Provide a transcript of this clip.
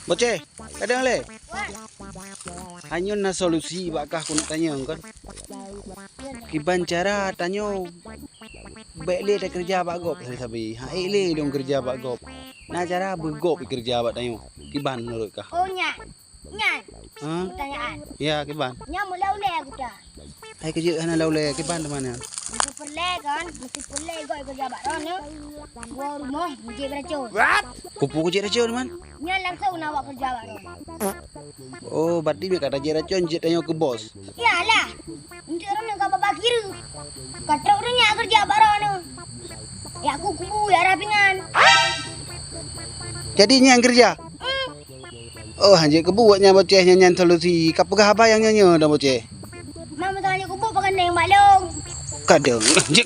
Boceh, kadang le. Hanya na solusi bakah aku nak tanya kan. Kiban cara tanya. Baik le dah kerja bak gop sabi. Ha le dong kerja bak gop. Nah cara bergop kerja bak tanya. Kiban menurut kah? Oh nyan. Nyan. Ha? Pertanyaan. Ya, kiban. Nyan mulai aku dah. Hai kerja hana laule kiban mana? Mesti perle kan, mesti perle kau kerja bak rono. Gua rumah mesti beracun. Kupu kerja racun man. Nyan langsung nak buat kerja bak rono. Oh, berarti dia kata kerja racun je tanya ke bos. Iyalah. Untuk orang kau bapak kira. Kata orangnya kerja bak rono. Ya aku kubu ya rapingan. Jadi yang kerja. Oh, hanya kebuatnya boceh nyanyian solusi. Kapagah apa yang nyanyi dah boceh? Mama tanya kubu pakai neng balong. Kadang. Jik.